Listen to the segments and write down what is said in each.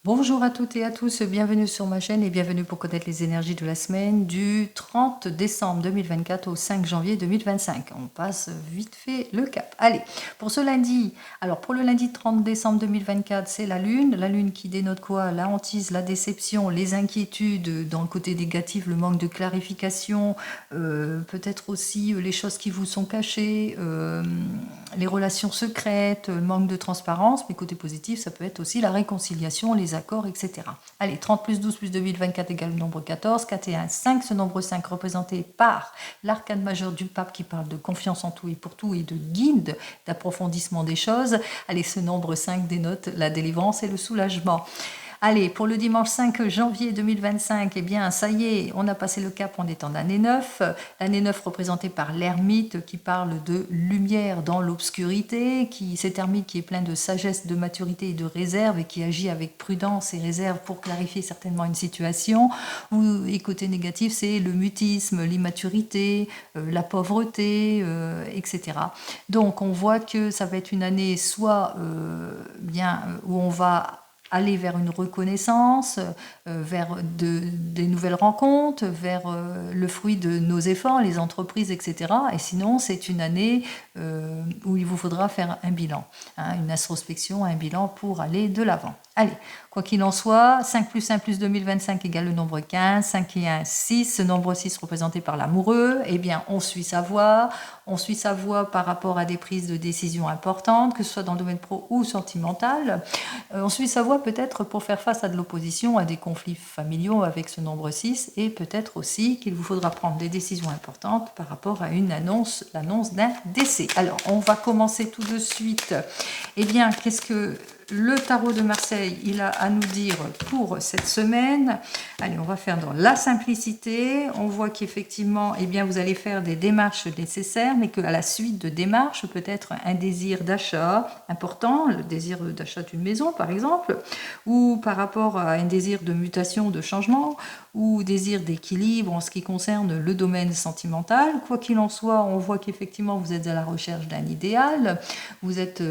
Bonjour à toutes et à tous, bienvenue sur ma chaîne et bienvenue pour connaître les énergies de la semaine du 30 décembre 2024 au 5 janvier 2025. On passe vite fait le cap. Allez, pour ce lundi, alors pour le lundi 30 décembre 2024, c'est la lune qui dénote quoi? La hantise, la déception, les inquiétudes, dans le côté négatif, le manque de clarification, peut-être aussi les choses qui vous sont cachées, les relations secrètes, le manque de transparence, mais côté positif, ça peut être aussi la réconciliation, les accords, etc. Allez, 30 plus 12 plus 2024 égale le nombre 14, 4 et 1, 5, ce nombre 5 représenté par l'arcane majeur du pape qui parle de confiance en tout et pour tout et de guide, d'approfondissement des choses. Allez, ce nombre 5 dénote la délivrance et le soulagement. Allez, pour le dimanche 5 janvier 2025, eh bien, ça y est, on a passé le cap, on est en année 9. L'année 9 représentée par l'ermite qui parle de lumière dans l'obscurité, cet ermite qui est plein de sagesse, de maturité et de réserve et qui agit avec prudence et réserve pour clarifier certainement une situation. Et côté négatif, c'est le mutisme, l'immaturité, la pauvreté, etc. Donc, on voit que ça va être une année soit où on va aller vers une reconnaissance, vers des nouvelles rencontres, vers le fruit de nos efforts, les entreprises, etc. Et sinon, c'est une année où il vous faudra faire un bilan, une introspection, un bilan pour aller de l'avant. Allez, quoi qu'il en soit, 5 plus 1 plus 2025 égale le nombre 15, 5 et 1, 6, ce nombre 6 représenté par l'amoureux, eh bien, on suit sa voie par rapport à des prises de décision importantes, que ce soit dans le domaine pro ou sentimental. On suit sa voie peut-être pour faire face à de l'opposition, à des conflits familiaux avec ce nombre 6, et peut-être aussi qu'il vous faudra prendre des décisions importantes par rapport à l'annonce d'un décès. Alors, on va commencer tout de suite. Eh bien, qu'est-ce que le tarot de Marseille, il a à nous dire pour cette semaine? Allez, on va faire dans la simplicité. On voit qu'effectivement, eh bien, vous allez faire des démarches nécessaires, mais qu'à la suite de démarches, peut-être un désir d'achat important, le désir d'achat d'une maison, par exemple, ou par rapport à un désir de mutation, de changement, ou désir d'équilibre en ce qui concerne le domaine sentimental. Quoi qu'il en soit, on voit qu'effectivement, vous êtes à la recherche d'un idéal. Vous êtes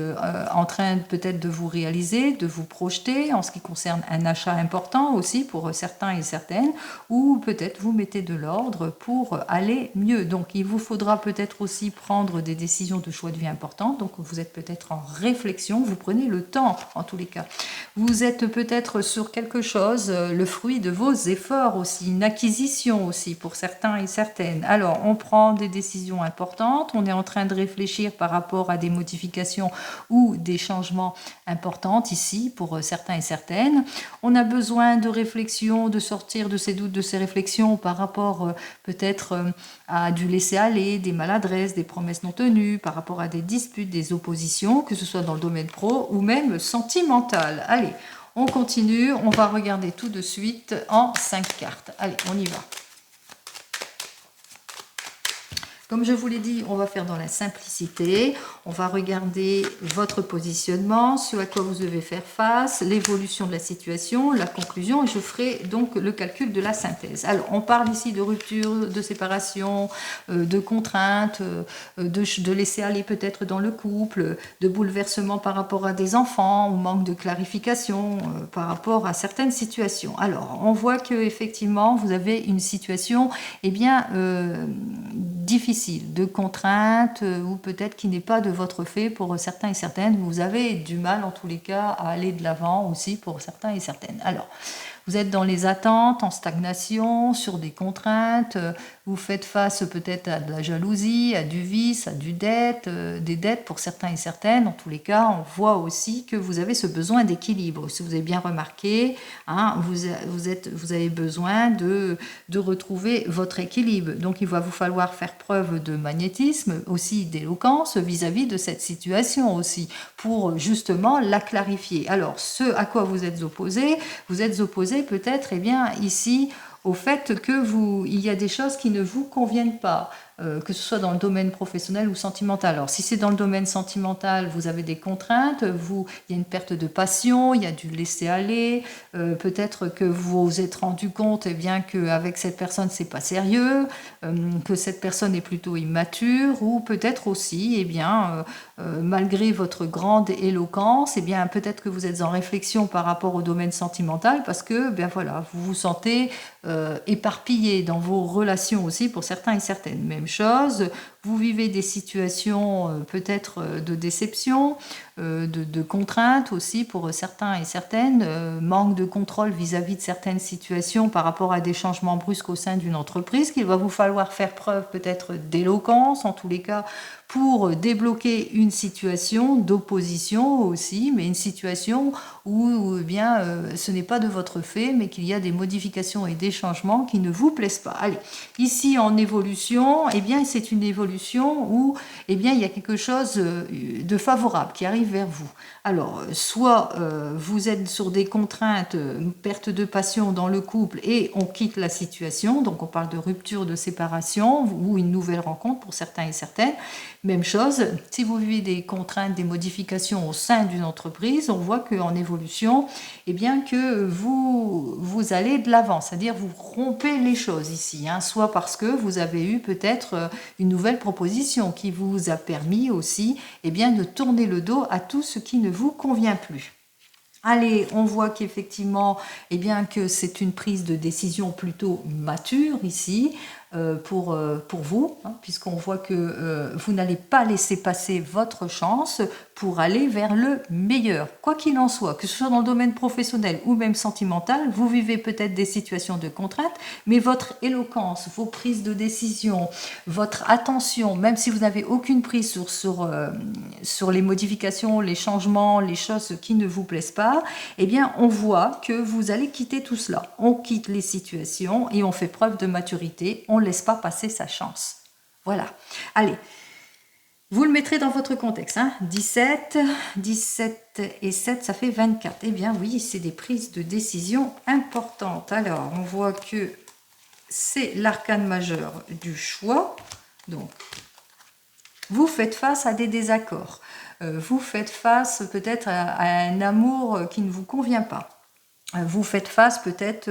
en train peut-être de vous réaliser, de vous projeter en ce qui concerne un achat important aussi pour certains et certaines, ou peut-être vous mettez de l'ordre pour aller mieux. Donc il vous faudra peut-être aussi prendre des décisions de choix de vie importantes. Donc vous êtes peut-être en réflexion, vous prenez le temps en tous les cas. Vous êtes peut-être sur quelque chose, le fruit de vos efforts aussi, une acquisition aussi pour certains et certaines. Alors on prend des décisions importantes, on est en train de réfléchir par rapport à des modifications ou des changements importants ici pour certains et certaines. On a besoin de réflexion, de sortir de ces doutes, de ces réflexions par rapport peut-être à du laisser-aller, des maladresses, des promesses non tenues, par rapport à des disputes, des oppositions, que ce soit dans le domaine pro ou même sentimental. Allez, on continue, on va regarder tout de suite en 5 cartes. Allez, on y va. Comme je vous l'ai dit, on va faire dans la simplicité, on va regarder votre positionnement, ce à quoi vous devez faire face, l'évolution de la situation, la conclusion, et je ferai donc le calcul de la synthèse. Alors, on parle ici de rupture, de séparation, de contraintes, de laisser aller peut-être dans le couple, de bouleversement par rapport à des enfants, ou manque de clarification par rapport à certaines situations. Alors, on voit que effectivement, vous avez une situation, eh bien, difficile, de contraintes ou peut-être qui n'est pas de votre fait pour certains et certaines. Vous avez du mal en tous les cas à aller de l'avant aussi pour certains et certaines. Alors, vous êtes dans les attentes, en stagnation, sur des contraintes, vous faites face peut-être à de la jalousie, à du vice, à des dettes pour certains et certaines. En tous les cas, on voit aussi que vous avez ce besoin d'équilibre. Si vous avez bien remarqué, vous avez besoin de retrouver votre équilibre. Donc, il va vous falloir faire preuve de magnétisme, aussi d'éloquence vis-à-vis de cette situation aussi, pour justement la clarifier. Alors, ce à quoi vous êtes opposé peut-être, eh bien, ici, au fait que il y a des choses qui ne vous conviennent pas. que ce soit dans le domaine professionnel ou sentimental. Alors si c'est dans le domaine sentimental, vous avez des contraintes, il y a une perte de passion, il y a du laisser-aller, peut-être que vous vous êtes rendu compte bien qu'avec cette personne c'est pas sérieux, que cette personne est plutôt immature, ou peut-être aussi malgré votre grande éloquence, bien peut-être que vous êtes en réflexion par rapport au domaine sentimental parce que vous vous sentez éparpillé dans vos relations aussi pour certains et certaines. Même chose, vous vivez des situations peut-être de déception, de contraintes aussi pour certains et certaines, manque de contrôle vis-à-vis de certaines situations par rapport à des changements brusques au sein d'une entreprise, qu'il va vous falloir faire preuve peut-être d'éloquence, en tous les cas, pour débloquer une situation d'opposition aussi, mais une situation où ce n'est pas de votre fait, mais qu'il y a des modifications et des changements qui ne vous plaisent pas. Allez, ici en évolution, c'est une évolution où il y a quelque chose de favorable qui arrive vers vous. Alors, soit vous êtes sur des contraintes, perte de passion dans le couple et on quitte la situation, donc on parle de rupture, de séparation ou une nouvelle rencontre pour certains et certaines. Même chose, si vous vivez des contraintes, des modifications au sein d'une entreprise, on voit qu'en évolution, que vous allez de l'avant, c'est-à-dire vous rompez les choses ici, soit parce que vous avez eu peut-être une nouvelle proposition qui vous a permis aussi de tourner le dos à tout ce qui ne vous convient plus. Allez, on voit qu'effectivement, que c'est une prise de décision plutôt mature ici pour vous, puisqu'on voit que vous n'allez pas laisser passer votre chance pour aller vers le meilleur. Quoi qu'il en soit, que ce soit dans le domaine professionnel ou même sentimental, vous vivez peut-être des situations de contrainte, mais votre éloquence, vos prises de décision, votre attention, même si vous n'avez aucune prise sur les modifications, les changements, les choses qui ne vous plaisent pas, on voit que vous allez quitter tout cela. On quitte les situations et on fait preuve de maturité. On ne laisse pas passer sa chance. Voilà. Allez, vous le mettrez dans votre contexte. 17 et 7, ça fait 24. Oui, c'est des prises de décision importantes. Alors, on voit que c'est l'arcane majeur du choix. Donc, vous faites face à des désaccords. Vous faites face peut-être à un amour qui ne vous convient pas. Vous faites face peut-être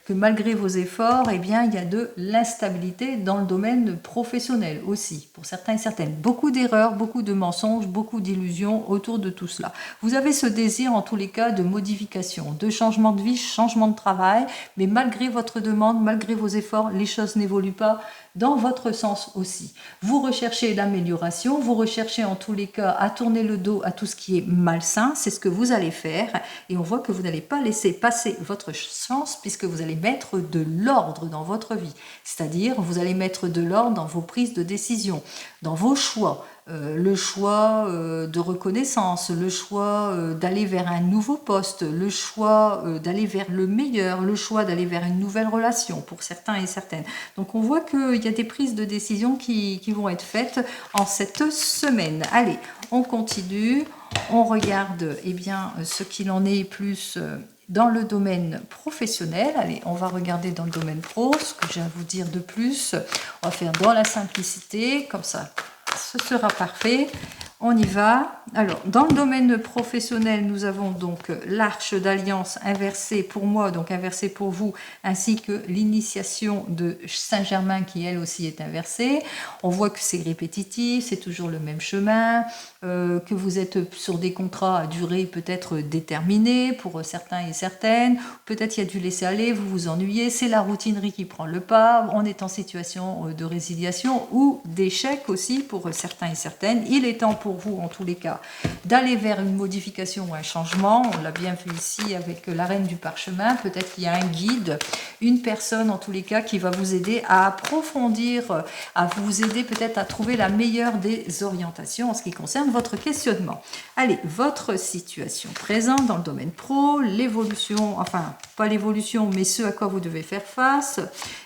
que malgré vos efforts, il y a de l'instabilité dans le domaine professionnel aussi, pour certains et certaines. Beaucoup d'erreurs, beaucoup de mensonges, beaucoup d'illusions autour de tout cela. Vous avez ce désir en tous les cas de modification, de changement de vie, changement de travail, mais malgré votre demande, malgré vos efforts, les choses n'évoluent pas dans votre sens aussi. Vous recherchez l'amélioration, vous recherchez en tous les cas à tourner le dos à tout ce qui est malsain, c'est ce que vous allez faire, et on voit que vous n'allez pas laisser passer votre chance puisque vous allez mettre de l'ordre dans votre vie, c'est-à-dire vous allez mettre de l'ordre dans vos prises de décision, dans vos choix, le choix de reconnaissance, le choix d'aller vers un nouveau poste, le choix d'aller vers le meilleur, le choix d'aller vers une nouvelle relation pour certains et certaines. Donc on voit qu'il y a des prises de décision qui vont être faites en cette semaine. Allez, on continue, on regarde ce qu'il en est plus dans le domaine professionnel. Allez, on va regarder dans le domaine pro, ce que j'ai à vous dire de plus. On va faire dans la simplicité, comme ça. Ce sera parfait. On y va. Alors, dans le domaine professionnel, nous avons donc l'arche d'alliance inversée pour moi, donc inversée pour vous, ainsi que l'initiation de Saint-Germain qui, elle aussi, est inversée. On voit que c'est répétitif, c'est toujours le même chemin, que vous êtes sur des contrats à durée peut-être déterminée pour certains et certaines. Peut-être il y a du laisser-aller, vous vous ennuyez, c'est la routinerie qui prend le pas. On est en situation de résiliation ou d'échec aussi pour certains et certaines. Il est temps pour vous, en tous les cas, d'aller vers une modification ou un changement. On l'a bien vu ici avec la reine du parchemin. Peut-être qu'il y a un guide, une personne, en tous les cas, qui va vous aider à approfondir, à vous aider peut-être à trouver la meilleure des orientations en ce qui concerne votre questionnement. Allez, votre situation présente dans le domaine pro, l'évolution, enfin, pas l'évolution, mais ce à quoi vous devez faire face,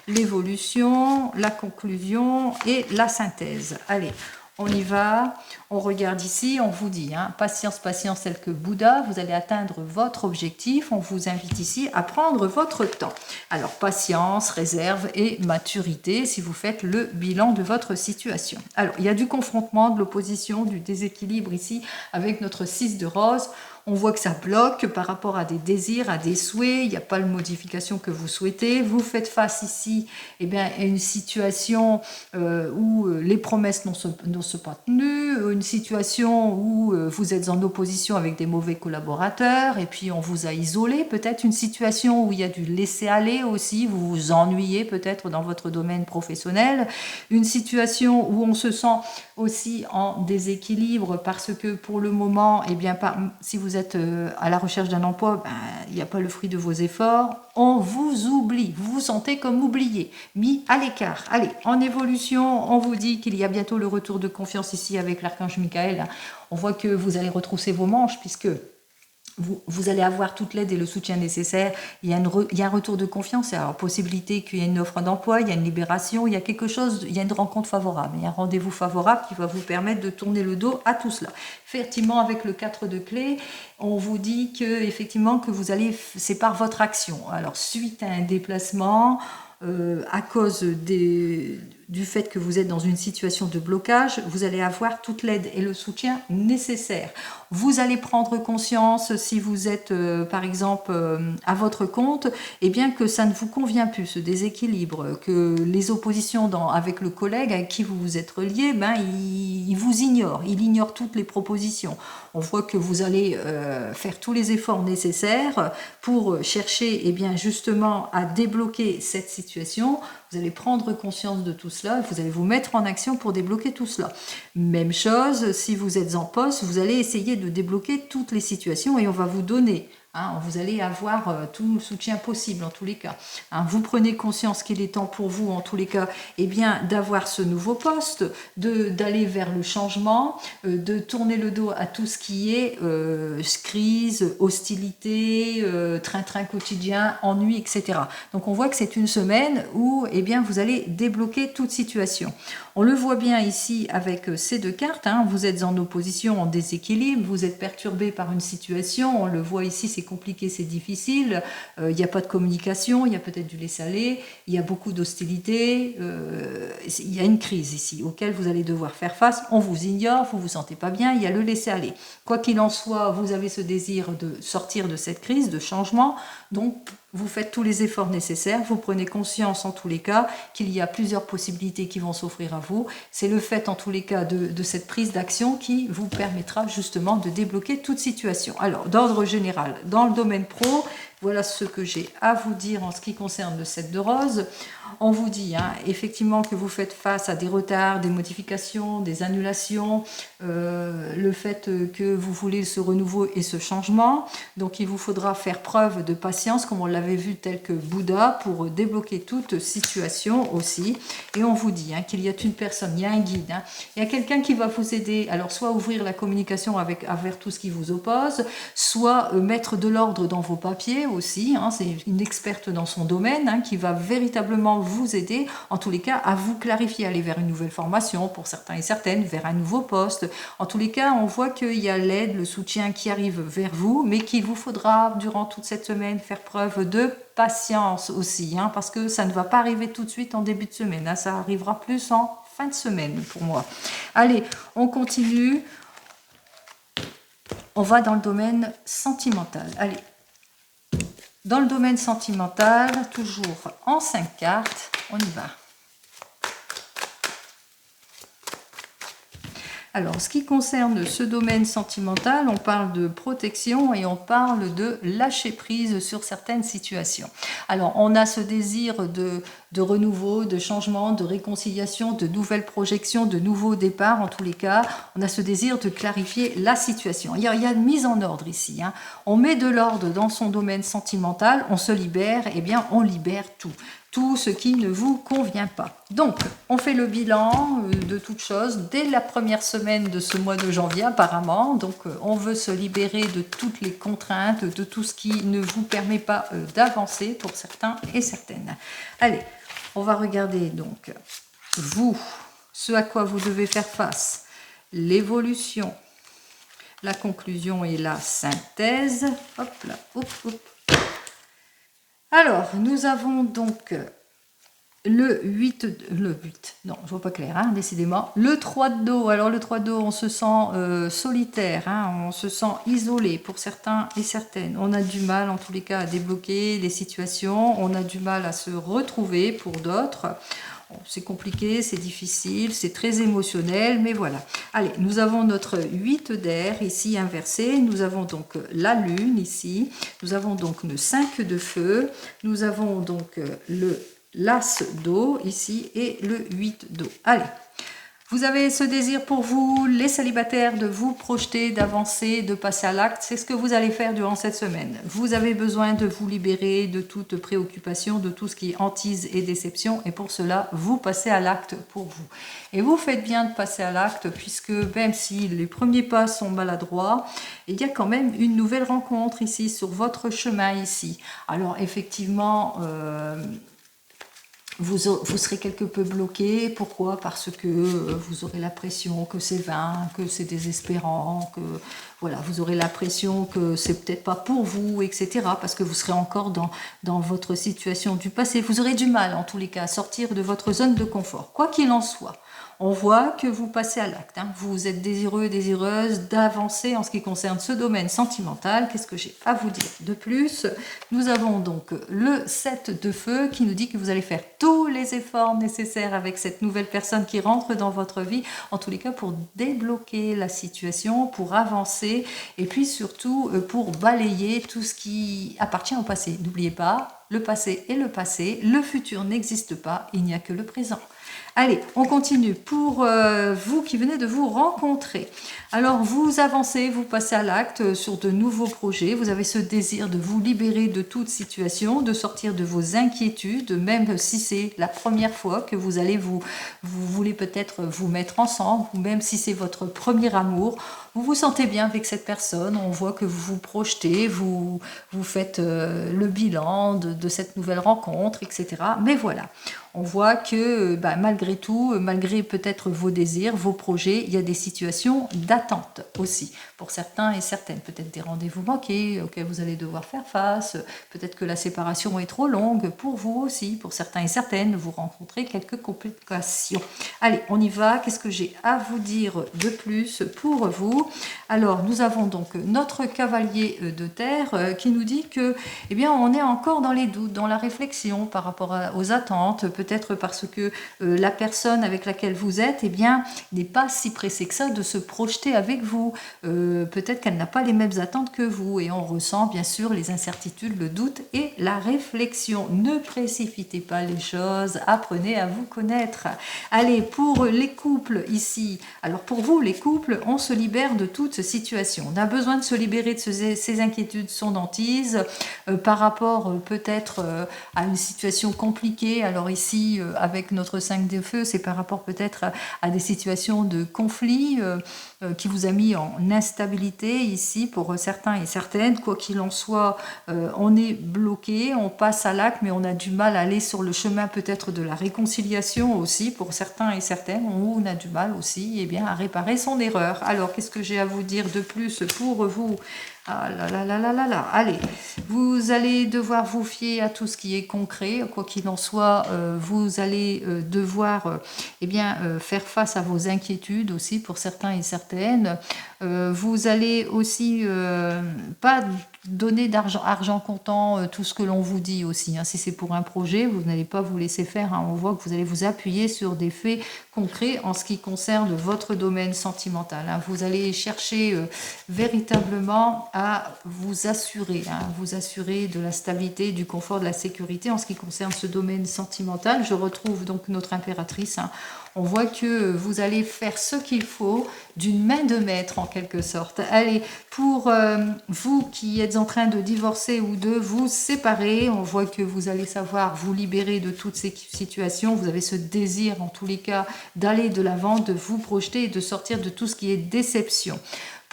l'évolution, la conclusion et la synthèse. Allez, On y va, on regarde ici, on vous dit, hein, patience, patience tel que Bouddha, vous allez atteindre votre objectif. On vous invite ici à prendre votre temps. Alors, patience, réserve et maturité si vous faites le bilan de votre situation. Alors, il y a du confrontement, de l'opposition, du déséquilibre ici avec notre 6 de rose. On voit que ça bloque par rapport à des désirs, à des souhaits. Il n'y a pas de modification que vous souhaitez. Vous faites face ici eh bien, à une situation où les promesses ne sont pas tenues, une situation où vous êtes en opposition avec des mauvais collaborateurs et puis on vous a isolé. Peut-être une situation où il y a du laisser-aller aussi. Vous vous ennuyez peut-être dans votre domaine professionnel. Une situation où on se sent aussi en déséquilibre parce que pour le moment, eh bien, si vous êtes à la recherche d'un emploi, ben, il n'y a pas le fruit de vos efforts, on vous oublie, vous vous sentez comme oublié, mis à l'écart. Allez, en évolution, on vous dit qu'il y a bientôt le retour de confiance ici avec l'archange Michael. On voit que vous allez retrousser vos manches puisque vous allez avoir toute l'aide et le soutien nécessaire. Il y a un retour de confiance, il y a la possibilité qu'il y ait une offre d'emploi, il y a une libération, il y a quelque chose, il y a une rencontre favorable, il y a un rendez-vous favorable qui va vous permettre de tourner le dos à tout cela. Effectivement, avec le 4 de clé, on vous dit que, effectivement, que vous allez, c'est par votre action. Alors, suite à un déplacement, à cause du fait que vous êtes dans une situation de blocage, vous allez avoir toute l'aide et le soutien nécessaires. Vous allez prendre conscience, si vous êtes par exemple à votre compte, eh bien que ça ne vous convient plus, ce déséquilibre, que les oppositions avec le collègue avec qui vous vous êtes relié, ben, il vous ignore, il ignore toutes les propositions. On voit que vous allez faire tous les efforts nécessaires pour chercher eh bien, justement à débloquer cette situation. Vous allez prendre conscience de tout cela, vous allez vous mettre en action pour débloquer tout cela. Même chose, si vous êtes en poste, vous allez essayer de débloquer toutes les situations et on va vous donner, vous allez avoir tout le soutien possible en tous les cas. Vous prenez conscience qu'il est temps pour vous en tous les cas eh bien, d'avoir ce nouveau poste, d'aller vers le changement, de tourner le dos à tout ce qui est crise, hostilité, train-train quotidien, ennui, etc. Donc on voit que c'est une semaine où eh bien, vous allez débloquer toute situation. On le voit bien ici avec ces deux cartes, vous êtes en opposition, en déséquilibre, vous êtes perturbé par une situation, on le voit ici, c'est compliqué, c'est difficile, il n'y a pas de communication, il y a peut-être du laisser-aller, il y a beaucoup d'hostilité, il y a une crise ici auquel vous allez devoir faire face, on vous ignore, vous ne vous sentez pas bien, il y a le laisser-aller. Quoi qu'il en soit, vous avez ce désir de sortir de cette crise, de changement, donc vous faites tous les efforts nécessaires, vous prenez conscience en tous les cas qu'il y a plusieurs possibilités qui vont s'offrir à vous. C'est le fait en tous les cas de cette prise d'action qui vous permettra justement de débloquer toute situation. Alors, d'ordre général, dans le domaine pro, voilà ce que j'ai à vous dire en ce qui concerne le 7 de rose. On vous dit effectivement que vous faites face à des retards, des modifications, des annulations, le fait que vous voulez ce renouveau et ce changement. Donc il vous faudra faire preuve de patience, comme on l'avait vu tel que Bouddha, pour débloquer toute situation aussi. Et on vous dit qu'il y a une personne, il y a un guide, il y a quelqu'un qui va vous aider. Alors soit ouvrir la communication envers tout ce qui vous oppose, soit mettre de l'ordre dans vos papiers aussi. C'est une experte dans son domaine qui va véritablement vous aider, en tous les cas, à vous clarifier, aller vers une nouvelle formation pour certains et certaines, vers un nouveau poste. En tous les cas, on voit qu'il y a l'aide, le soutien qui arrive vers vous, mais qu'il vous faudra, durant toute cette semaine, faire preuve de patience aussi, parce que ça ne va pas arriver tout de suite en début de semaine, ça arrivera plus en fin de semaine pour moi. Allez, on continue. On va dans le domaine sentimental. Allez. Dans le domaine sentimental, toujours en 5 cartes, on y va. Alors, ce qui concerne ce domaine sentimental, on parle de protection et on parle de lâcher prise sur certaines situations. Alors, on a ce désir de renouveau, de changement, de réconciliation, de nouvelles projections, de nouveaux départs, en tous les cas. On a ce désir de clarifier la situation. Il y a une mise en ordre ici. On met de l'ordre dans son domaine sentimental, on se libère, eh bien, on libère tout ce qui ne vous convient pas. Donc, on fait le bilan de toutes choses dès la première semaine de ce mois de janvier apparemment. Donc, on veut se libérer de toutes les contraintes, de tout ce qui ne vous permet pas d'avancer pour certains et certaines. Allez, on va regarder donc vous, ce à quoi vous devez faire face. l'évolution, la conclusion et la synthèse. Hop là, hop, hop. Alors, nous avons donc le 8, non, je vois pas clair, hein, décidément. Le 3 de dos, alors le 3 de dos, on se sent solitaire, hein, on se sent isolé pour certains et certaines. On a du mal, en tous les cas, à débloquer les situations, on a du mal à se retrouver pour d'autres. C'est compliqué, c'est difficile, c'est très émotionnel, mais voilà. Allez, nous avons notre 8 d'air ici inversé, nous avons donc la lune ici, nous avons donc le 5 de feu, nous avons donc l'as d'eau ici et le 8 d'eau. Allez, vous avez ce désir pour vous, les célibataires, de vous projeter, d'avancer, de passer à l'acte. C'est ce que vous allez faire durant cette semaine. Vous avez besoin de vous libérer de toute préoccupation, de tout ce qui est hantise et déception. Et pour cela, vous passez à l'acte pour vous. Et vous faites bien de passer à l'acte puisque même si les premiers pas sont maladroits, il y a quand même une nouvelle rencontre ici sur votre chemin ici. Alors effectivement... vous serez quelque peu bloqué. Pourquoi? Parce que vous aurez l'impression que c'est vain, que c'est désespérant, que voilà, vous aurez l'impression que c'est peut-être pas pour vous, etc. Parce que vous serez encore dans votre situation du passé. Vous aurez du mal, en tous les cas, à sortir de votre zone de confort. Quoi qu'il en soit, on voit que vous passez à l'acte. Hein. Vous êtes désireux, désireuse d'avancer en ce qui concerne ce domaine sentimental. Qu'est-ce que j'ai à vous dire de plus? Nous avons donc le 7 de feu qui nous dit que vous allez faire tous les efforts nécessaires avec cette nouvelle personne qui rentre dans votre vie, en tous les cas pour débloquer la situation, pour avancer et puis surtout pour balayer tout ce qui appartient au passé. N'oubliez pas, le passé est le passé, le futur n'existe pas, il n'y a que le présent. Allez, on continue pour vous qui venez de vous rencontrer. Alors, vous avancez, vous passez à l'acte sur de nouveaux projets. Vous avez ce désir de vous libérer de toute situation, de sortir de vos inquiétudes, même si c'est la première fois que vous allez vous voulez peut-être vous mettre ensemble, ou même si c'est votre premier amour. Vous vous sentez bien avec cette personne, on voit que vous vous projetez, vous faites le bilan de cette nouvelle rencontre, etc. Mais voilà, on voit que malgré tout, malgré peut-être vos désirs, vos projets, il y a des situations d'attente aussi, pour certains et certaines. Peut-être des rendez-vous manqués auxquels vous allez devoir faire face, peut-être que la séparation est trop longue pour vous aussi, pour certains et certaines, vous rencontrez quelques complications. Allez, on y va, qu'est-ce que j'ai à vous dire de plus pour vous? Alors, nous avons donc notre cavalier de terre qui nous dit que, eh bien, on est encore dans les doutes, dans la réflexion par rapport aux attentes, peut-être parce que la personne avec laquelle vous êtes, eh bien, n'est pas si pressée que ça de se projeter avec vous. Peut-être qu'elle n'a pas les mêmes attentes que vous et on ressent bien sûr les incertitudes, le doute et la réflexion. Ne précipitez pas les choses, apprenez à vous connaître. Allez, pour les couples ici, alors pour vous les couples, on se libère de toute situation. On a besoin de se libérer de ces inquiétudes, son hantise, par rapport peut-être à une situation compliquée. Alors ici, avec notre 5 de feu, c'est par rapport peut-être à des situations de conflit qui vous a mis en instabilité ici pour certains et certaines. Quoi qu'il en soit, on est bloqué, on passe à l'acte, mais on a du mal à aller sur le chemin peut-être de la réconciliation aussi pour certains et certaines. On a du mal aussi à réparer son erreur. Alors, qu'est-ce que j'ai à vous dire de plus pour vous? Ah là là là là là là. Allez, vous allez devoir vous fier à tout ce qui est concret. Quoi qu'il en soit, vous allez devoir faire face à vos inquiétudes aussi pour certains et certaines. Vous allez aussi pas donner argent comptant tout ce que l'on vous dit aussi. Hein. Si c'est pour un projet, vous n'allez pas vous laisser faire. Hein. On voit que vous allez vous appuyer sur des faits concrets en ce qui concerne votre domaine sentimental. Hein. Vous allez chercher véritablement à vous assurer de la stabilité, du confort, de la sécurité en ce qui concerne ce domaine sentimental. Je retrouve donc notre impératrice. Hein. On voit que vous allez faire ce qu'il faut d'une main de maître en quelque sorte. Allez, pour vous qui êtes en train de divorcer ou de vous séparer, on voit que vous allez savoir vous libérer de toutes ces situations. Vous avez ce désir en tous les cas d'aller de l'avant, de vous projeter et de sortir de tout ce qui est déception.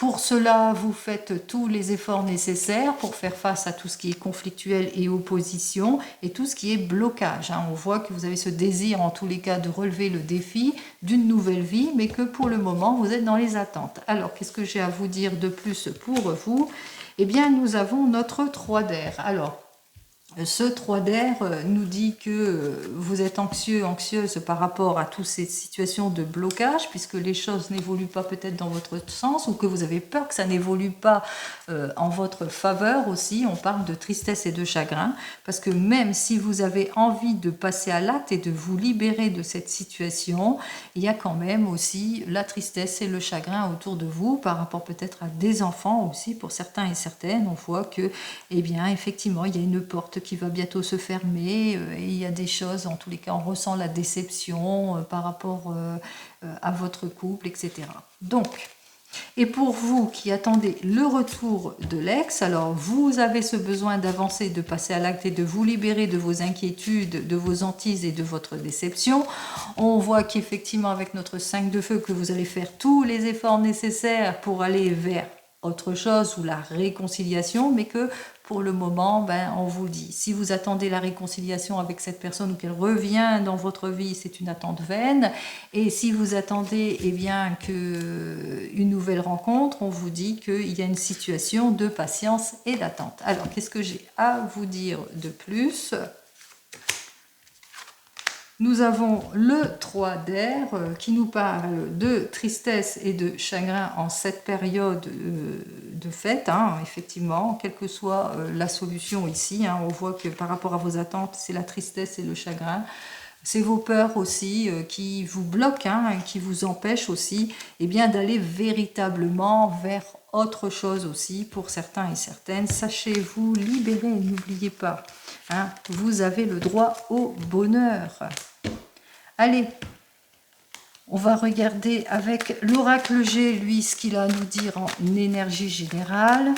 Pour cela, vous faites tous les efforts nécessaires pour faire face à tout ce qui est conflictuel et opposition et tout ce qui est blocage. On voit que vous avez ce désir, en tous les cas, de relever le défi d'une nouvelle vie, mais que pour le moment, vous êtes dans les attentes. Alors, qu'est-ce que j'ai à vous dire de plus pour vous? Eh bien, nous avons notre 3 d'air. Alors, ce 3 d'air nous dit que vous êtes anxieux, anxieuse par rapport à toutes ces situations de blocage, puisque les choses n'évoluent pas peut-être dans votre sens, ou que vous avez peur que ça n'évolue pas en votre faveur aussi. On parle de tristesse et de chagrin, parce que même si vous avez envie de passer à l'acte et de vous libérer de cette situation, il y a quand même aussi la tristesse et le chagrin autour de vous, par rapport peut-être à des enfants aussi, pour certains et certaines. On voit que, eh bien, effectivement, il y a une porte qui va bientôt se fermer, et il y a des choses, en tous les cas, on ressent la déception par rapport à votre couple, etc. Donc, et pour vous qui attendez le retour de l'ex, alors vous avez ce besoin d'avancer, de passer à l'acte et de vous libérer de vos inquiétudes, de vos hantises et de votre déception. On voit qu'effectivement avec notre 5 de feu que vous allez faire tous les efforts nécessaires pour aller vers autre chose ou la réconciliation, mais que pour le moment, on vous dit, si vous attendez la réconciliation avec cette personne ou qu'elle revient dans votre vie, c'est une attente vaine. Et si vous attendez une nouvelle rencontre, on vous dit qu'il y a une situation de patience et d'attente. Alors, qu'est-ce que j'ai à vous dire de plus ? Nous avons le 3 d'air qui nous parle de tristesse et de chagrin en cette période de fête, effectivement, quelle que soit la solution ici. On voit que par rapport à vos attentes, c'est la tristesse et le chagrin. C'est vos peurs aussi qui vous bloquent, qui vous empêchent aussi d'aller véritablement vers autre chose aussi pour certains et certaines. Sachez-vous libérer, n'oubliez pas, vous avez le droit au bonheur. Allez, on va regarder avec l'oracle G, lui, ce qu'il a à nous dire en énergie générale.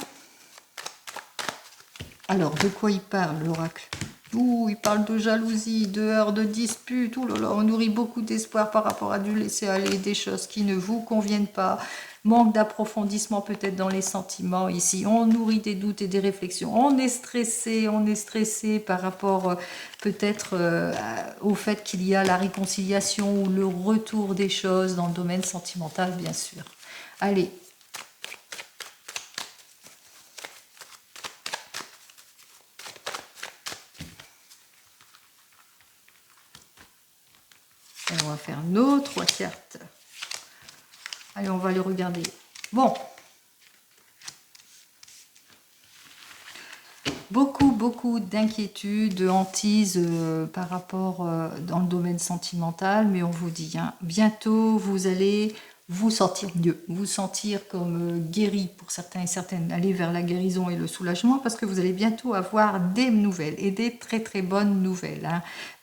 Alors, de quoi il parle, l'oracle ? Il parle de jalousie, de heurts, de disputes. Oh là là, on nourrit beaucoup d'espoir par rapport à du laisser aller, des choses qui ne vous conviennent pas. Manque d'approfondissement peut-être dans les sentiments ici. On nourrit des doutes et des réflexions. On est stressé par rapport peut-être au fait qu'il y a la réconciliation ou le retour des choses dans le domaine sentimental, bien sûr. Allez. On va faire nos 3 cartes. Allez, on va les regarder. Bon. Beaucoup d'inquiétudes, de hantises par rapport dans le domaine sentimental. Mais on vous dit, bientôt, vous allez vous sentir mieux, vous sentir comme guéri pour certains et certaines, aller vers la guérison et le soulagement, parce que vous allez bientôt avoir des nouvelles et des très bonnes nouvelles.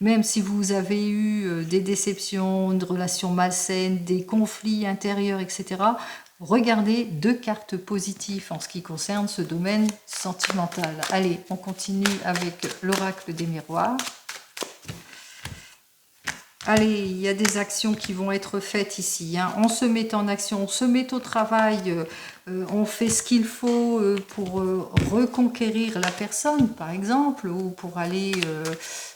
Même si vous avez eu des déceptions, une relation malsaine, des conflits intérieurs, etc., regardez 2 cartes positives en ce qui concerne ce domaine sentimental. Allez, on continue avec l'oracle des miroirs. Allez, il y a des actions qui vont être faites ici. On se met en action, on se met au travail, on fait ce qu'il faut pour reconquérir la personne, par exemple, ou pour aller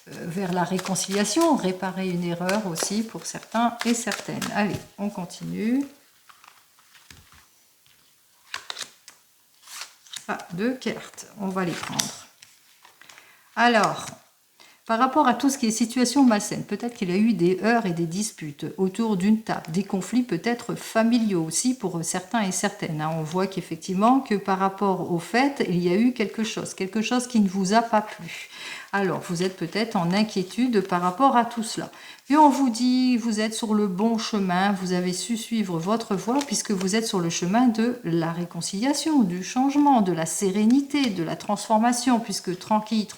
vers la réconciliation, réparer une erreur aussi pour certains et certaines. Allez, on continue. 2 cartes, on va les prendre. Alors, par rapport à tout ce qui est situation malsaine, peut-être qu'il y a eu des heurts et des disputes autour d'une table, des conflits peut-être familiaux aussi pour certains et certaines. On voit qu'effectivement, que par rapport au fait, il y a eu quelque chose qui ne vous a pas plu. Alors, vous êtes peut-être en inquiétude par rapport à tout cela. Et on vous dit, vous êtes sur le bon chemin, vous avez su suivre votre voie puisque vous êtes sur le chemin de la réconciliation, du changement, de la sérénité, de la transformation, puisque tranquille,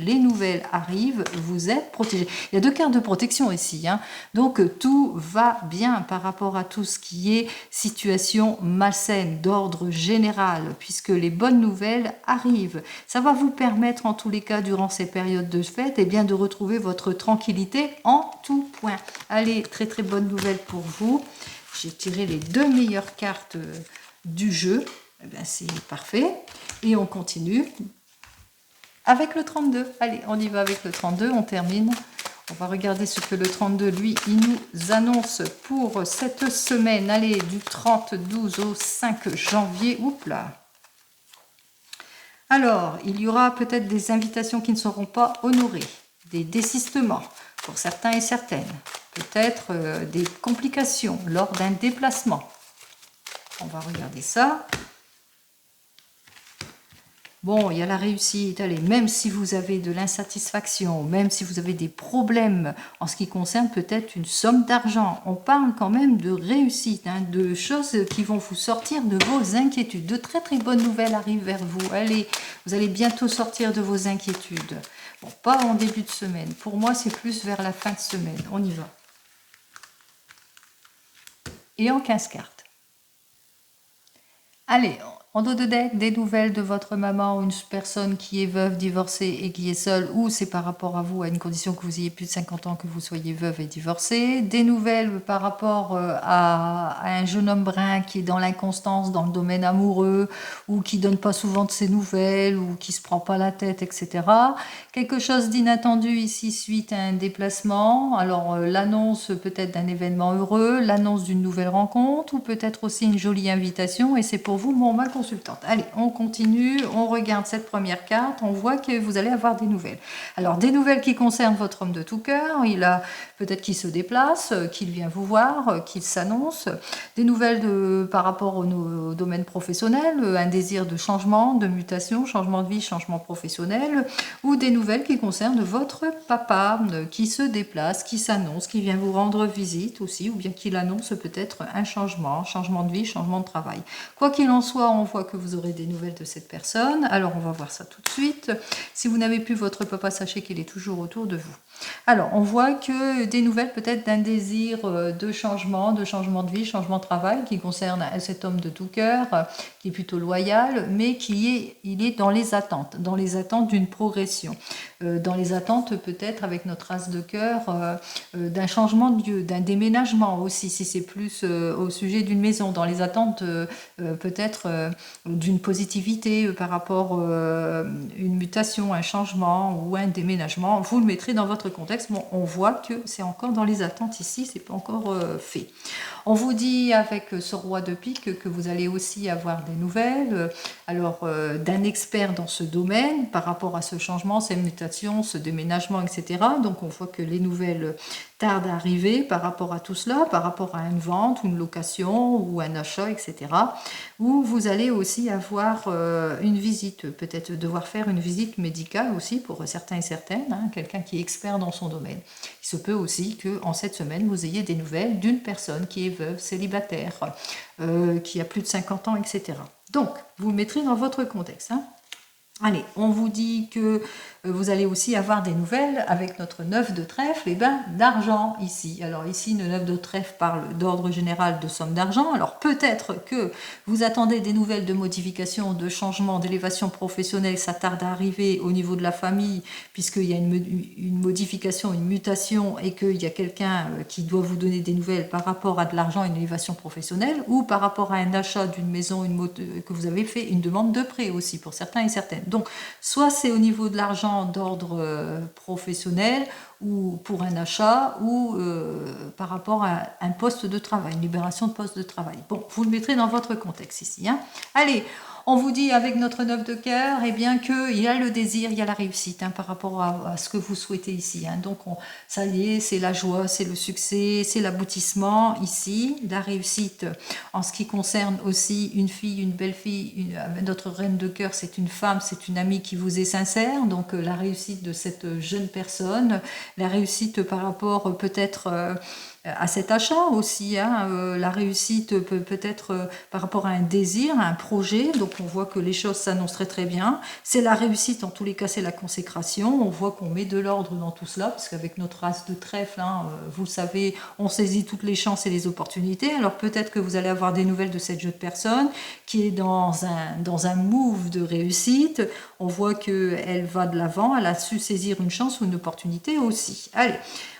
les nouvelles arrivent, vous êtes protégé. Il y a 2 cartes de protection ici, donc tout va bien par rapport à tout ce qui est situation malsaine d'ordre général, puisque les bonnes nouvelles arrivent. Ça va vous permettre en tous les cas durant ces périodes de fête de retrouver votre tranquillité en tout point. Allez, très bonne nouvelle pour vous. J'ai tiré les 2 meilleures cartes du jeu, eh bien c'est parfait. Et on continue avec le 32. Allez, on y va avec le 32, on termine. On va regarder ce que le 32, lui, il nous annonce pour cette semaine. Allez, du 30-12 au 5 janvier. Oups là. Alors, il y aura peut-être des invitations qui ne seront pas honorées, des désistements pour certains et certaines, peut-être des complications lors d'un déplacement. On va regarder ça. Bon, il y a la réussite, allez, même si vous avez de l'insatisfaction, même si vous avez des problèmes en ce qui concerne peut-être une somme d'argent, on parle quand même de réussite, hein, de choses qui vont vous sortir de vos inquiétudes. De très très bonnes nouvelles arrivent vers vous. Allez, vous allez bientôt sortir de vos inquiétudes. Bon, pas en début de semaine. Pour moi, c'est plus vers la fin de semaine. On y va. Et en 15 cartes. Allez, en dos de deck, des nouvelles de votre maman ou une personne qui est veuve, divorcée et qui est seule, ou c'est par rapport à vous, à une condition que vous ayez plus de 50 ans, que vous soyez veuve et divorcée. Des nouvelles par rapport à un jeune homme brun qui est dans l'inconstance, dans le domaine amoureux, ou qui donne pas souvent de ses nouvelles, ou qui se prend pas la tête, etc. Quelque chose d'inattendu ici suite à un déplacement. Alors l'annonce peut-être d'un événement heureux, l'annonce d'une nouvelle rencontre, ou peut-être aussi une jolie invitation, et c'est pour vous mon ma consultante. Allez, on continue, on regarde cette première carte, on voit que vous allez avoir des nouvelles. Alors, des nouvelles qui concernent votre homme de tout cœur, il a peut-être qu'il se déplace, qu'il vient vous voir, qu'il s'annonce. Des nouvelles par rapport au domaine professionnel, un désir de changement, de mutation, changement de vie, changement professionnel, ou des nouvelles qui concernent votre papa qui se déplace, qui s'annonce, qui vient vous rendre visite aussi, ou bien qu'il annonce peut-être un changement de vie, changement de travail. Quoi qu'il en soit, on voit que vous aurez des nouvelles de cette personne. Alors, on va voir ça tout de suite. Si vous n'avez plus votre papa, sachez qu'il est toujours autour de vous. Alors, on voit que des nouvelles peut-être d'un désir de changement de vie, changement de travail, qui concerne cet homme de tout cœur, qui est plutôt loyal, mais il est dans les attentes d'une progression, dans les attentes peut-être avec notre as de cœur, d'un changement de lieu, d'un déménagement aussi, si c'est plus au sujet d'une maison, dans les attentes peut-être d'une positivité par rapport à une mutation, un changement ou un déménagement. Vous le mettrez dans votre contexte. Bon, on voit que c'est encore dans les attentes ici, c'est pas encore fait. On vous dit avec ce roi de pique que vous allez aussi avoir des nouvelles, alors d'un expert dans ce domaine par rapport à ce changement, ces mutations, ce déménagement, etc. Donc on voit que les nouvelles tardent à arriver par rapport à tout cela, par rapport à une vente, une location ou un achat, etc. Où vous allez aussi avoir une visite, peut-être devoir faire une visite médicale aussi pour certains et certaines, hein, quelqu'un qui est expert dans son domaine. Il se peut aussi qu'en cette semaine, vous ayez des nouvelles d'une personne qui est veuve, célibataire, qui a plus de 50 ans, etc. Donc, vous le mettrez dans votre contexte. Hein. Allez, on vous dit que vous allez aussi avoir des nouvelles avec notre 9 de trèfle, et ben d'argent ici. Alors ici, le 9 de trèfle parle d'ordre général de somme d'argent. Alors peut-être que vous attendez des nouvelles de modification, de changement, d'élévation professionnelle, ça tarde à arriver au niveau de la famille, puisqu'il y a une modification, une mutation, et qu'il y a quelqu'un qui doit vous donner des nouvelles par rapport à de l'argent, une élévation professionnelle, ou par rapport à un achat d'une maison que vous avez fait, une demande de prêt aussi pour certains et certaines. Donc, soit c'est au niveau de l'argent d'ordre professionnel ou pour un achat ou par rapport à un poste de travail, une libération de poste de travail. Bon, vous le mettrez dans votre contexte ici. Hein. Allez, on vous dit avec notre 9 de cœur, eh bien qu'il y a le désir, il y a la réussite hein, par rapport à ce que vous souhaitez ici. Hein. Donc ça y est, c'est la joie, c'est le succès, c'est l'aboutissement ici, la réussite. En ce qui concerne aussi une fille, une belle fille, notre reine de cœur, c'est une femme, c'est une amie qui vous est sincère. Donc la réussite de cette jeune personne, la réussite par rapport peut-être à cet achat aussi, hein, la réussite peut-être par rapport à un désir, à un projet, donc on voit que les choses s'annoncent très très bien, c'est la réussite, en tous les cas c'est la consécration, on voit qu'on met de l'ordre dans tout cela, parce qu'avec notre as de trèfle, hein, vous le savez, on saisit toutes les chances et les opportunités, alors peut-être que vous allez avoir des nouvelles de cette jeune personne qui est dans un move de réussite, on voit qu'elle va de l'avant, elle a su saisir une chance ou une opportunité aussi. Allez,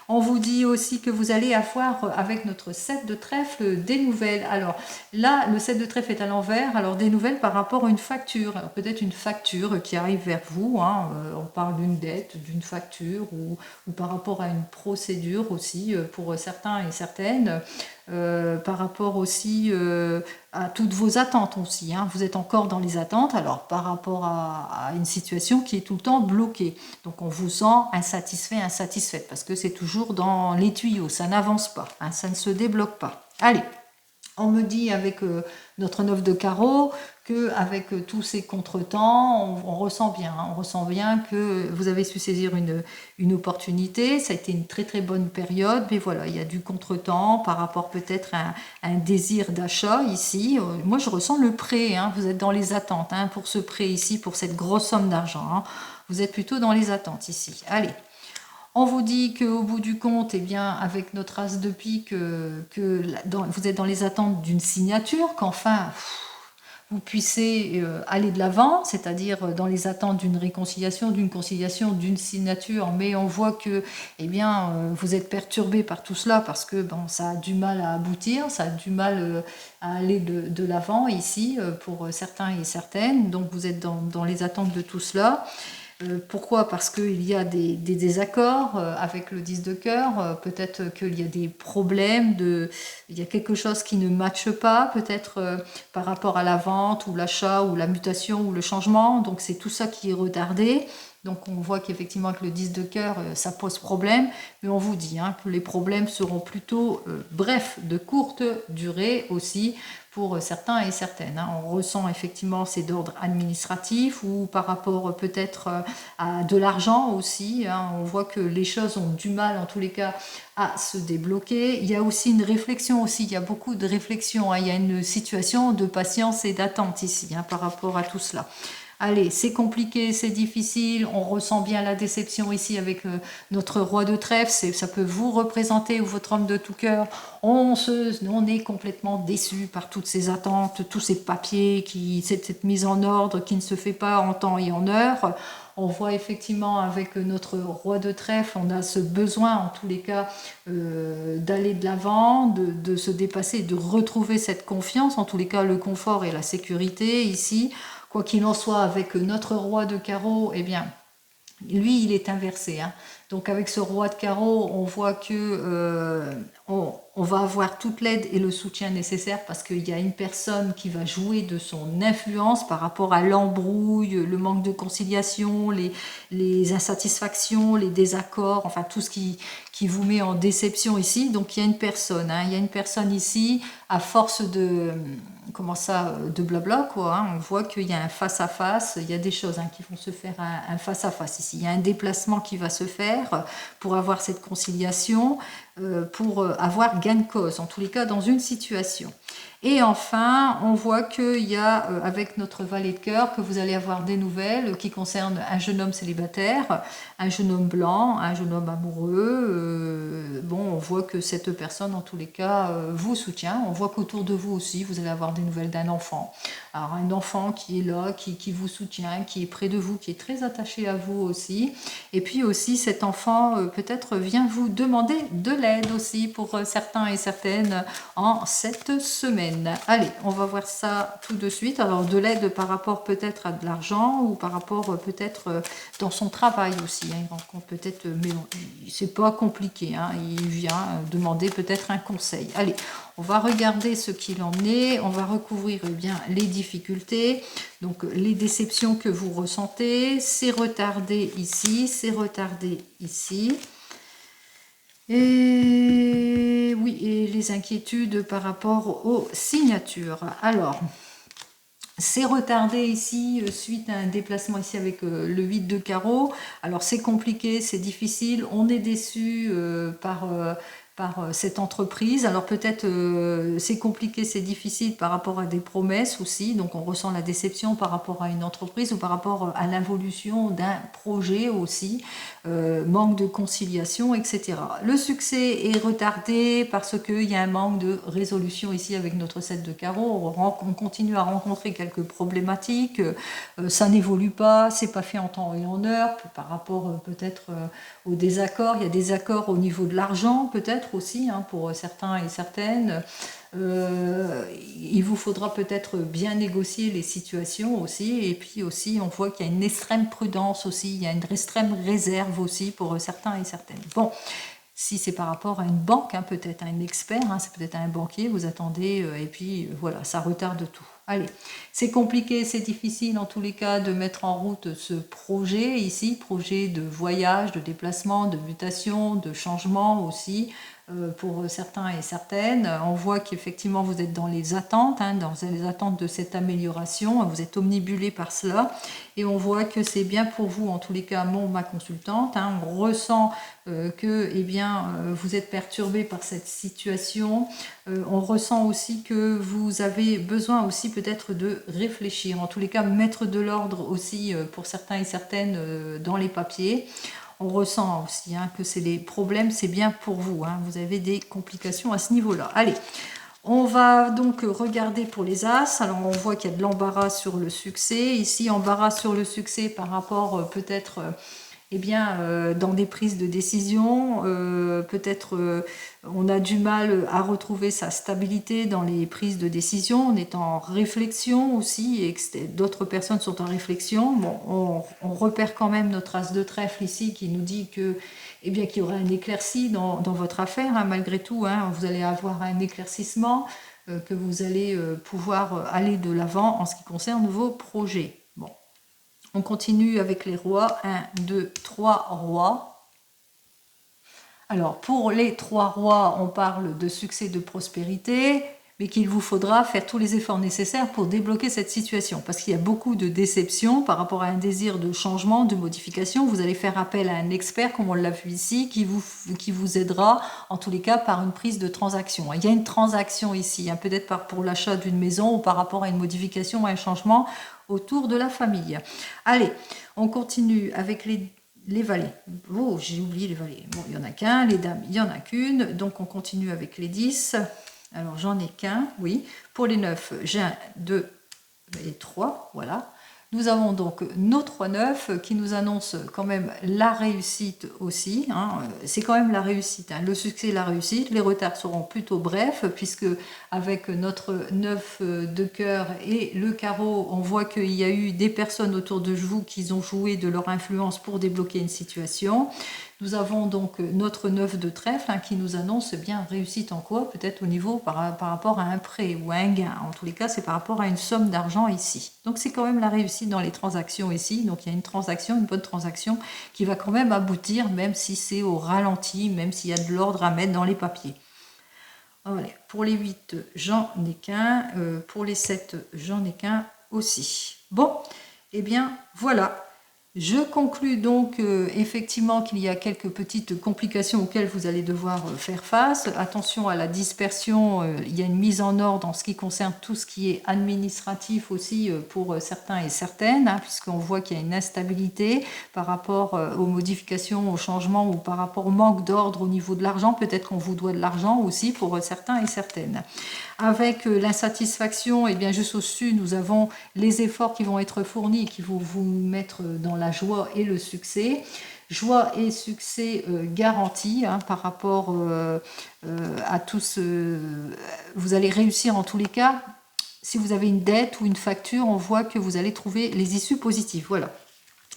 On vous dit aussi que vous allez avoir avec notre 7 de trèfle des nouvelles. Alors là, le 7 de trèfle est à l'envers, alors des nouvelles par rapport à une facture. Alors peut-être une facture qui arrive vers vous, hein, on parle d'une dette, d'une facture ou par rapport à une procédure aussi pour certains et certaines. Par rapport aussi à toutes vos attentes aussi. Hein. Vous êtes encore dans les attentes, alors par rapport à une situation qui est tout le temps bloquée. Donc on vous sent insatisfait, insatisfaite, parce que c'est toujours dans les tuyaux, ça n'avance pas, hein, ça ne se débloque pas. Allez, on me dit avec notre 9 de carreau qu'avec tous ces contretemps, on ressent bien, hein, on ressent bien que vous avez su saisir une opportunité. Ça a été une très très bonne période, mais voilà, il y a du contretemps par rapport peut-être à un désir d'achat ici. Moi, je ressens le prêt, hein, vous êtes dans les attentes hein, pour ce prêt ici, pour cette grosse somme d'argent. Hein. Vous êtes plutôt dans les attentes ici. Allez. On vous dit qu'au bout du compte, eh bien, avec notre as de pique, vous êtes dans les attentes d'une signature, qu'enfin vous puissiez aller de l'avant, c'est-à-dire dans les attentes d'une réconciliation, d'une conciliation, d'une signature. Mais on voit que eh bien, vous êtes perturbé par tout cela parce que bon, ça a du mal à aboutir, ça a du mal à aller de l'avant ici pour certains et certaines. Donc vous êtes dans les attentes de tout cela. Pourquoi? Parce qu'il y a des désaccords avec le 10 de cœur, peut-être qu'il y a des problèmes, il y a quelque chose qui ne matche pas, peut-être par rapport à la vente ou l'achat ou la mutation ou le changement, donc c'est tout ça qui est retardé. Donc on voit qu'effectivement avec le 10 de cœur, ça pose problème, mais on vous dit hein, que les problèmes seront plutôt brefs, de courte durée aussi, pour certains et certaines. Hein. On ressent effectivement c'est d'ordre administratif ou par rapport peut-être à de l'argent aussi. Hein. On voit que les choses ont du mal en tous les cas à se débloquer. Il y a aussi une réflexion aussi, il y a beaucoup de réflexion. Hein. Il y a une situation de patience et d'attente ici hein, par rapport à tout cela. Allez, c'est compliqué, c'est difficile, on ressent bien la déception ici avec notre roi de trèfle, ça peut vous représenter ou votre homme de tout cœur. On est complètement déçu par toutes ces attentes, tous ces papiers, cette mise en ordre qui ne se fait pas en temps et en heure. On voit effectivement avec notre roi de trèfle, on a ce besoin en tous les cas d'aller de l'avant, de se dépasser, de retrouver cette confiance, en tous les cas le confort et la sécurité ici. Quoi qu'il en soit, avec notre roi de carreau, eh bien, lui, il est inversé. Hein. Donc avec ce roi de carreau, on voit que on va avoir toute l'aide et le soutien nécessaire parce qu'il y a une personne qui va jouer de son influence par rapport à l'embrouille, le manque de conciliation, les insatisfactions, les désaccords, enfin tout ce qui vous met en déception ici. Donc il y a une personne, hein, il y a une personne ici, à force de de blabla quoi. Hein, on voit qu'il y a un face à face, il y a des choses hein, qui vont se faire un face à face ici. Il y a un déplacement qui va se faire pour avoir cette conciliation, pour avoir gain de cause, en tous les cas dans une situation. Et enfin, on voit qu'il y a, avec notre valet de cœur, que vous allez avoir des nouvelles qui concernent un jeune homme célibataire, un jeune homme blanc, un jeune homme amoureux. Bon, on voit que cette personne, en tous les cas, vous soutient. On voit qu'autour de vous aussi, vous allez avoir des nouvelles d'un enfant. Alors, un enfant qui est là, qui vous soutient, qui est près de vous, qui est très attaché à vous aussi. Et puis aussi, cet enfant, peut-être, vient vous demander de l'aide aussi pour certains et certaines en cette semaine. Allez, on va voir ça tout de suite. Alors, de l'aide par rapport peut-être à de l'argent ou par rapport peut-être dans son travail aussi. Hein. Il rencontre peut-être, mais bon, c'est pas compliqué. Hein. Il vient demander peut-être un conseil. Allez, on va regarder ce qu'il en est. On va recouvrir eh bien, les difficultés. Donc, les déceptions que vous ressentez. C'est retardé ici, c'est retardé ici. Et oui, et les inquiétudes par rapport aux signatures. Alors, c'est retardé ici suite à un déplacement ici avec le 8 de carreau. Alors, c'est compliqué, c'est difficile. On est déçu par par cette entreprise. Alors peut-être c'est compliqué, c'est difficile par rapport à des promesses aussi, donc on ressent la déception par rapport à une entreprise ou par rapport à l'évolution d'un projet aussi, manque de conciliation, etc. Le succès est retardé parce qu'il y a un manque de résolution ici avec notre 7 de carreau. On continue à rencontrer quelques problématiques, ça n'évolue pas, c'est pas fait en temps et en heure, par rapport peut-être aux désaccords. Il y a des accords au niveau de l'argent peut-être aussi, hein, pour certains et certaines. Il vous faudra peut-être bien négocier les situations aussi, et puis aussi on voit qu'il y a une extrême prudence aussi, il y a une extrême réserve aussi pour certains et certaines. Bon, si c'est par rapport à une banque, hein, peut-être à un expert, hein, c'est peut-être un banquier, vous attendez, et puis voilà, ça retarde tout. Allez, c'est compliqué, c'est difficile en tous les cas de mettre en route ce projet ici, projet de voyage, de déplacement, de mutation, de changement aussi, pour certains et certaines. On voit qu'effectivement vous êtes dans les attentes, hein, dans les attentes de cette amélioration, vous êtes omnibulé par cela, et on voit que c'est bien pour vous, en tous les cas, ma consultante, hein, on ressent que eh bien, vous êtes perturbé par cette situation, on ressent aussi que vous avez besoin aussi peut-être de réfléchir, en tous les cas mettre de l'ordre aussi pour certains et certaines dans les papiers. On ressent aussi hein, que c'est les problèmes, c'est bien pour vous, hein, vous avez des complications à ce niveau-là. Allez, on va donc regarder pour les As. Alors on voit qu'il y a de l'embarras sur le succès. Ici, embarras sur le succès par rapport peut-être eh bien, dans des prises de décision, peut-être on a du mal à retrouver sa stabilité dans les prises de décision, on est en réflexion aussi, et d'autres personnes sont en réflexion. Bon, on repère quand même notre as de trèfle ici qui nous dit que, eh bien, qu'il y aura un éclairci dans votre affaire, hein, malgré tout, hein, vous allez avoir un éclaircissement, que vous allez pouvoir aller de l'avant en ce qui concerne vos projets. Bon. On continue avec les rois. 1, 2, 3 rois. Alors, pour les 3 rois, on parle de succès, de prospérité, mais qu'il vous faudra faire tous les efforts nécessaires pour débloquer cette situation. Parce qu'il y a beaucoup de déceptions par rapport à un désir de changement, de modification. Vous allez faire appel à un expert, comme on l'a vu ici, qui vous aidera, en tous les cas, par une prise de transaction. Il y a une transaction ici, hein, peut-être pour l'achat d'une maison ou par rapport à une modification ou à un changement autour de la famille. Allez, on continue avec les valets. Oh, j'ai oublié les valets. Bon, il n'y en a qu'un. Les dames, il n'y en a qu'une. Donc, on continue avec les 10. Alors, j'en ai qu'un, oui. Pour les 9, j'ai 1, 2 et 3. Voilà. Nous avons donc nos 3-9 qui nous annoncent quand même la réussite aussi. Hein. C'est quand même la réussite, hein. Le succès et la réussite. Les retards seront plutôt brefs puisque avec notre 9 de cœur et le carreau, on voit qu'il y a eu des personnes autour de vous qui ont joué de leur influence pour débloquer une situation. Nous avons donc notre 9 de trèfle hein, qui nous annonce bien réussite en quoi? Peut-être au niveau par rapport à un prêt ou à un gain. En tous les cas, c'est par rapport à une somme d'argent ici. Donc c'est quand même la réussite dans les transactions ici. Donc il y a une transaction, une bonne transaction qui va quand même aboutir, même si c'est au ralenti, même s'il y a de l'ordre à mettre dans les papiers. Allez, pour les 8, j'en ai qu'un. Pour les 7, j'en ai qu'un aussi. Bon, eh bien voilà. Je conclus donc effectivement qu'il y a quelques petites complications auxquelles vous allez devoir faire face. Attention à la dispersion, il y a une mise en ordre en ce qui concerne tout ce qui est administratif aussi pour certains et certaines, hein, puisqu'on voit qu'il y a une instabilité par rapport aux modifications, aux changements ou par rapport au manque d'ordre au niveau de l'argent. Peut-être qu'on vous doit de l'argent aussi pour certains et certaines. Avec l'insatisfaction, et bien juste au-dessus, nous avons les efforts qui vont être fournis et qui vont vous mettre dans la joie et le succès. Joie et succès garantis hein, par rapport à tous. Vous allez réussir en tous les cas. Si vous avez une dette ou une facture, on voit que vous allez trouver les issues positives. Voilà.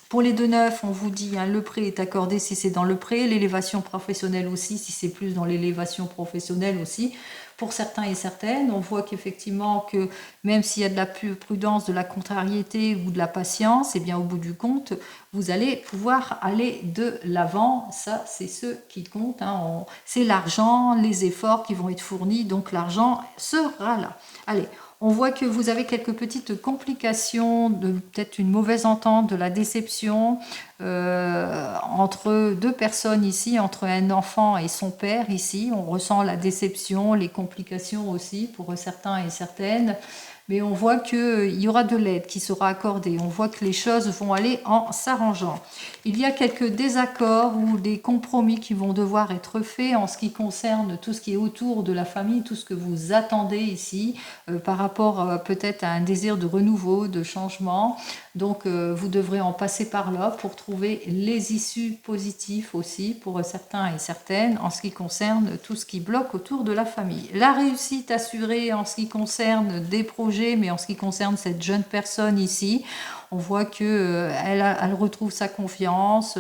Pour les 2-9, on vous dit hein, le prêt est accordé si c'est dans le prêt, l'élévation professionnelle aussi, si c'est plus dans l'élévation professionnelle aussi. Pour certains et certaines, on voit qu'effectivement, que même s'il y a de la prudence, de la contrariété ou de la patience, et bien au bout du compte, vous allez pouvoir aller de l'avant. Ça, c'est ce qui compte. Hein. C'est l'argent, les efforts qui vont être fournis, donc l'argent sera là. Allez, On voit que vous avez quelques petites complications, peut-être une mauvaise entente, de la déception entre deux personnes ici, entre un enfant et son père ici. On ressent la déception, les complications aussi pour certains et certaines. Mais on voit qu'il y aura de l'aide qui sera accordée. On voit que les choses vont aller en s'arrangeant. Il y a quelques désaccords ou des compromis qui vont devoir être faits en ce qui concerne tout ce qui est autour de la famille, tout ce que vous attendez ici, par rapport peut-être à un désir de renouveau, de changement. Donc vous devrez en passer par là pour trouver les issues positives aussi pour certains et certaines en ce qui concerne tout ce qui bloque autour de la famille. La réussite assurée en ce qui concerne des projets, mais en ce qui concerne cette jeune personne ici, on voit que elle retrouve sa confiance.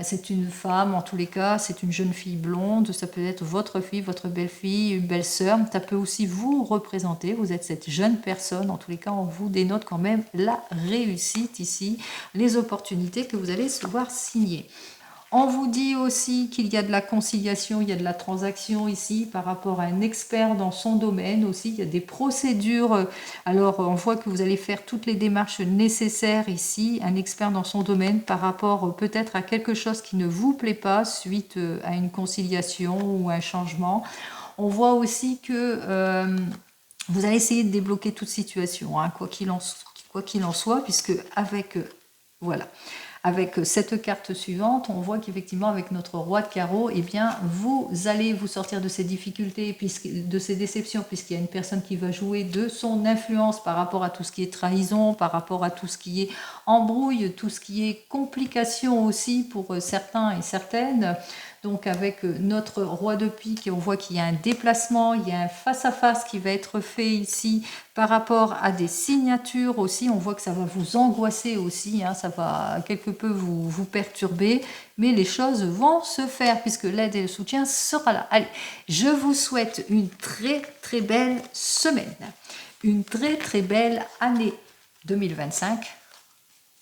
C'est une femme, en tous les cas, c'est une jeune fille blonde. Ça peut être votre fille, votre belle-fille, une belle-sœur. Ça peut aussi vous représenter. Vous êtes cette jeune personne. En tous les cas, on vous dénote quand même la réussite ici, les opportunités que vous allez se voir signer. On vous dit aussi qu'il y a de la conciliation, il y a de la transaction ici par rapport à un expert dans son domaine aussi. Il y a des procédures. Alors, on voit que vous allez faire toutes les démarches nécessaires ici. Un expert dans son domaine par rapport peut-être à quelque chose qui ne vous plaît pas suite à une conciliation ou un changement. On voit aussi que vous allez essayer de débloquer toute situation, hein, quoi qu'il en soit, puisque avec... voilà. Avec cette carte suivante, on voit qu'effectivement, avec notre roi de carreau, eh bien, vous allez vous sortir de ces difficultés, de ces déceptions, puisqu'il y a une personne qui va jouer de son influence par rapport à tout ce qui est trahison, par rapport à tout ce qui est embrouille, tout ce qui est complication aussi pour certains et certaines. Donc avec notre roi de pique, on voit qu'il y a un déplacement, il y a un face-à-face qui va être fait ici par rapport à des signatures aussi. On voit que ça va vous angoisser aussi, hein, ça va quelque peu vous perturber, mais les choses vont se faire puisque l'aide et le soutien sera là. Allez, je vous souhaite une très très belle semaine, une très très belle année 2025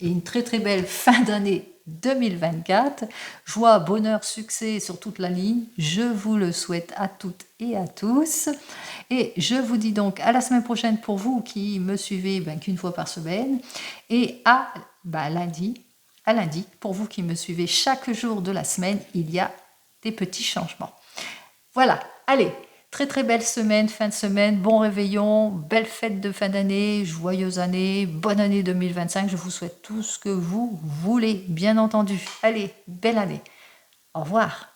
et une très très belle fin d'année 2024. Joie, bonheur, succès sur toute la ligne. Je vous le souhaite à toutes et à tous. Et je vous dis donc à la semaine prochaine pour vous qui me suivez qu'une fois par semaine. Et à lundi, pour vous qui me suivez chaque jour de la semaine, il y a des petits changements. Voilà, allez, très très belle semaine, fin de semaine, bon réveillon, belle fête de fin d'année, joyeuse année, bonne année 2025. Je vous souhaite tout ce que vous voulez, bien entendu. Allez, belle année. Au revoir.